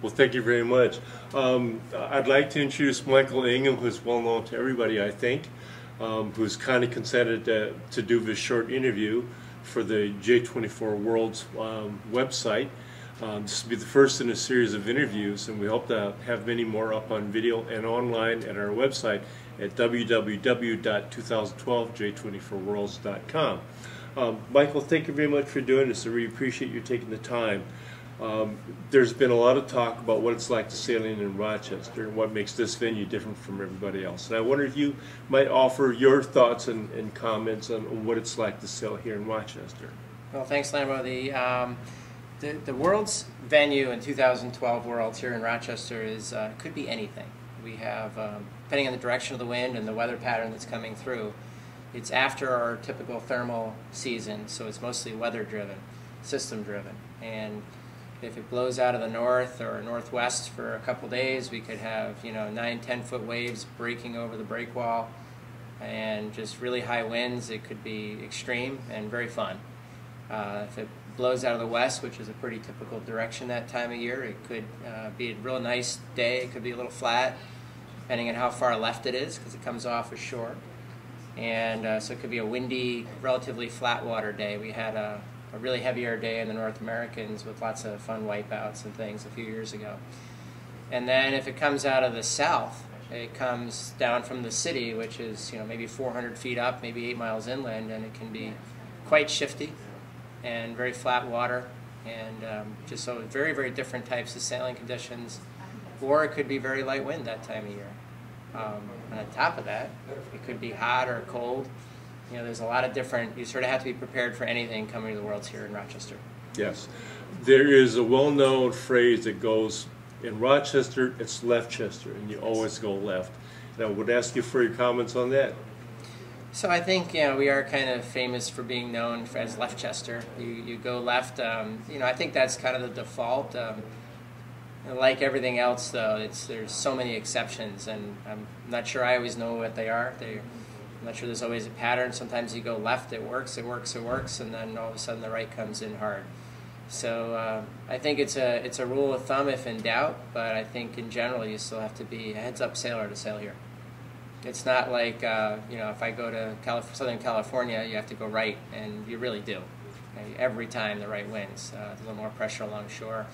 Well, thank you very much. I'd like to introduce Michael Ingham, who's well known to everybody, I think, who's kindly consented to do this short interview for the J24 World's website. This will be the first in a series of interviews, and we hope to have many more up on video and online at our website at www.2012j24worlds.com. Michael, thank you very much for doing this. I really appreciate you taking the time. There's been a lot of talk about what it's like to sailing in Rochester and what makes this venue different from everybody else. And I wonder if you might offer your thoughts and comments on what it's like to sail here in Rochester. Well, thanks, Lambo. The World's venue in 2012 Worlds here in Rochester is could be anything. We have, depending on the direction of the wind and the weather pattern that's coming through, it's after our typical thermal season, so it's mostly weather-driven, system-driven. And if it blows out of the north or northwest for a couple days, we could have 9-10 foot waves breaking over the breakwall and just really high winds. It could be extreme and very fun. If it blows out of the west, which is a pretty typical direction that time of year, it could be a real nice day. It could be a little flat, depending on how far left it is, because it comes off ashore. And so it could be a windy, relatively flat water day. We had a really heavier day in the North Americans with lots of fun wipeouts and things a few years ago. And then if it comes out of the south, it comes down from the city, which is maybe 400 feet up, maybe 8 miles inland, and it can be quite shifty and very flat water, and just so very, very different types of sailing conditions. Or it could be very light wind that time of year. And on top of that, it could be hot or cold. There's a lot of different, you sort of have to be prepared for anything coming to the Worlds here in Rochester. Yes. There is a well-known phrase that goes, in Rochester, it's Leftchester, and you always go left. And I would ask you for your comments on that. So I think we are kind of famous for being known as Leftchester. You go left. I think that's kind of the default. Like everything else, though, there's so many exceptions, and I'm not sure I always know what they are. I'm not sure there's always a pattern. Sometimes you go left, it works, and then all of a sudden the right comes in hard. So I think it's a rule of thumb if in doubt, but I think in general you still have to be a heads-up sailor to sail here. It's not like if I go to Southern California, you have to go right, and you really do. Okay? Every time the right wins, a little more pressure along shore,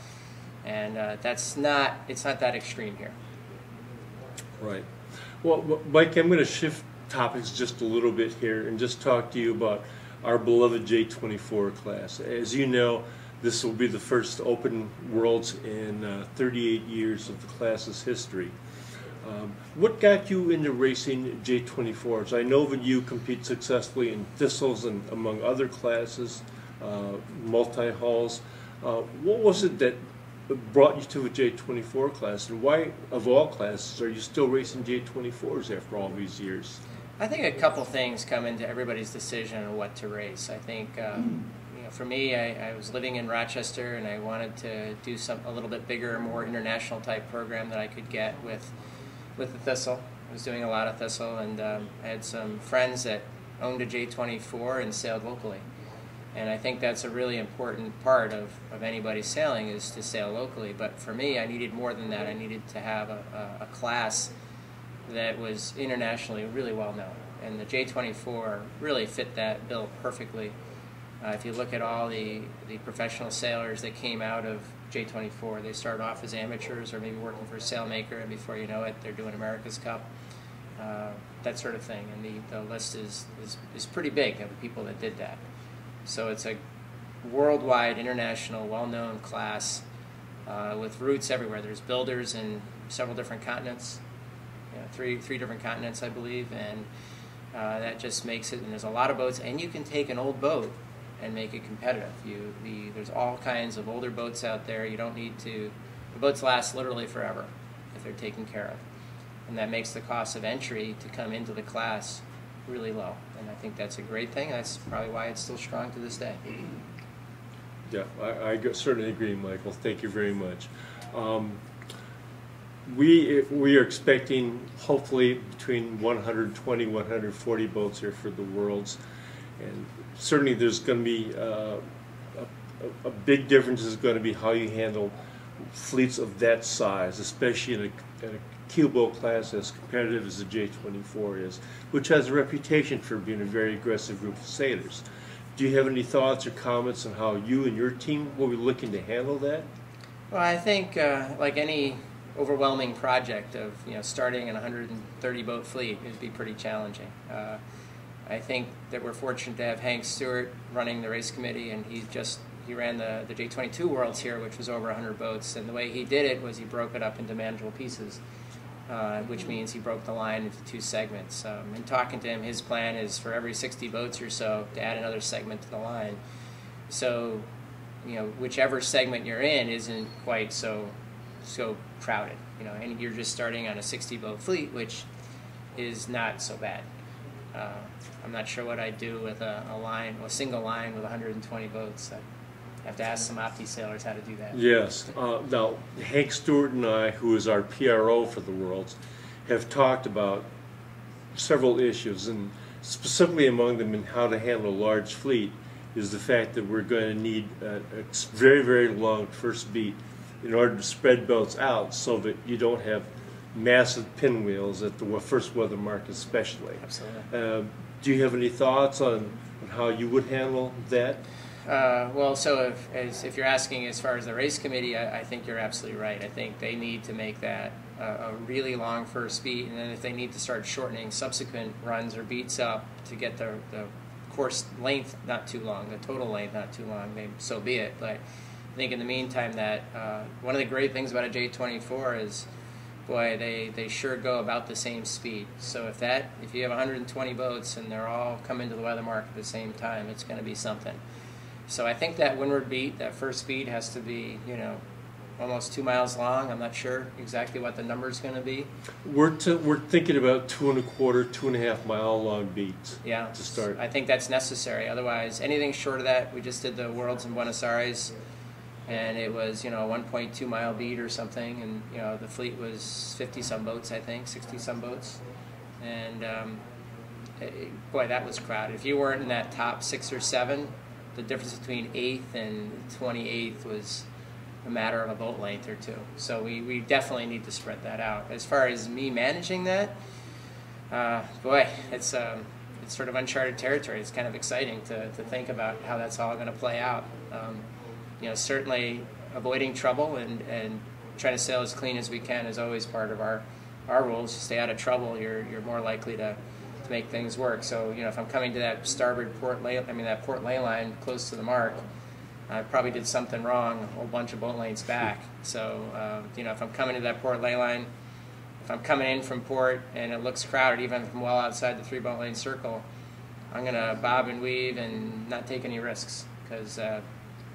and it's not that extreme here. Right. Well, Mike, I'm going to shift topics just a little bit here and just talk to you about our beloved J24 class. As you know, this will be the first open Worlds in 38 years of the class's history. What got you into racing J24s? I know that you compete successfully in thistles and among other classes, multi-hulls. What was it that brought you to a J24 class, and why, of all classes, are you still racing J24s after all these years? I think a couple things come into everybody's decision on what to race. I think, for me, I was living in Rochester, and I wanted to do a little bit bigger, more international type program that I could get with the thistle. I was doing a lot of thistle, and I had some friends that owned a J24 and sailed locally. And I think that's a really important part of anybody sailing, is to sail locally. But for me, I needed more than that. I needed to have a class that was internationally really well known. And the J24 really fit that bill perfectly. If you look at all the professional sailors that came out of J24, they started off as amateurs or maybe working for a sailmaker, and before you know it, they're doing America's Cup, that sort of thing. And the list is pretty big of the people that did that. So it's a worldwide, international, well-known class with roots everywhere. There's builders in several different continents, three different continents, I believe, and that just makes it. And there's a lot of boats, and you can take an old boat and make it competitive. There's all kinds of older boats out there. You don't need to. The boats last literally forever if they're taken care of, and that makes the cost of entry to come into the class really low. And I think that's a great thing. That's probably why it's still strong to this day. Yeah, I certainly agree, Michael. Thank you very much. We are expecting hopefully between 120, 140 boats here for the Worlds, and certainly there's going to be a big difference is going to be how you handle fleets of that size, especially in a keelboat class as competitive as the J-24 is, which has a reputation for being a very aggressive group of sailors. Do you have any thoughts or comments on how you and your team will be looking to handle that? Well, I think like any overwhelming project of starting an 130 boat fleet, it'd be pretty challenging. I think that we're fortunate to have Hank Stewart running the race committee, and he ran the J-22 Worlds here, which was over 100 boats, and the way he did it was he broke it up into manageable pieces, which means he broke the line into 2 segments. In talking to him, his plan is for every 60 boats or so to add another segment to the line. So, whichever segment you're in isn't quite so crowded, and you're just starting on a 60 boat fleet, which is not so bad. I'm not sure what I'd do with a single line with 120 boats. I have to ask some Opti sailors how to do that. Yes. Now, Hank Stewart and I, who is our PRO for the Worlds, have talked about several issues, and specifically among them in how to handle a large fleet is the fact that we're going to need a very, very long first beat in order to spread boats out so that you don't have massive pinwheels at the first weather mark especially. Absolutely. Do you have any thoughts on how you would handle that? Well, so if you're asking as far as the race committee, I think you're absolutely right. I think they need to make that a really long first beat, and then if they need to start shortening subsequent runs or beats up to get the course length not too long, the total length not too long, maybe so be it. But I think in the meantime that one of the great things about a J-24 is, boy, they sure go about the same speed. So if you have 120 boats and they're all coming to the weather mark at the same time, it's going to be something. So I think that windward beat, that first beat, has to be almost 2 miles long. I'm not sure exactly what the number is going to be. We're thinking about 2.25, 2.5 mile long beats. Yeah, to start. I think that's necessary. Otherwise, anything short of that, we just did the Worlds in Buenos Aires, and it was a 1.2 mile beat or something, and the fleet was 50 some boats, I think, 60 some boats, and boy, that was crowded. If you weren't in that top 6 or 7, the difference between 8th and 28th was a matter of a boat length or 2. So we definitely need to spread that out. As far as me managing that, boy, it's sort of uncharted territory. It's kind of exciting to think about how that's all going to play out. Certainly avoiding trouble and trying to sail as clean as we can is always part of our rules. You stay out of trouble, you're more likely to make things work. So if I'm coming to that starboard port lay line close to the mark, I probably did something wrong a whole bunch of boat lanes back. So if I'm coming to that port lay line, if I'm coming in from port and it looks crowded, even if I'm well outside the 3 boat lane circle, I'm going to bob and weave and not take any risks, because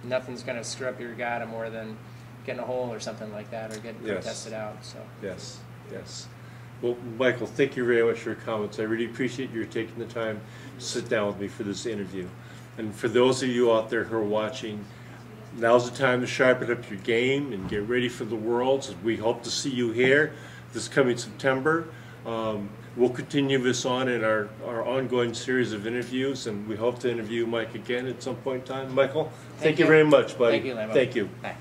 nothing's going to screw up your regatta more than getting a hole or something like that, or getting tested out. So yes. Well, Michael, thank you very much for your comments. I really appreciate your taking the time to sit down with me for this interview. And for those of you out there who are watching, now's the time to sharpen up your game and get ready for the Worlds. We hope to see you here this coming September. We'll continue this on in our ongoing series of interviews, and we hope to interview Mike again at some point in time. Michael, thank you very much, buddy. Thank you, Lambo. Thank you. Bye.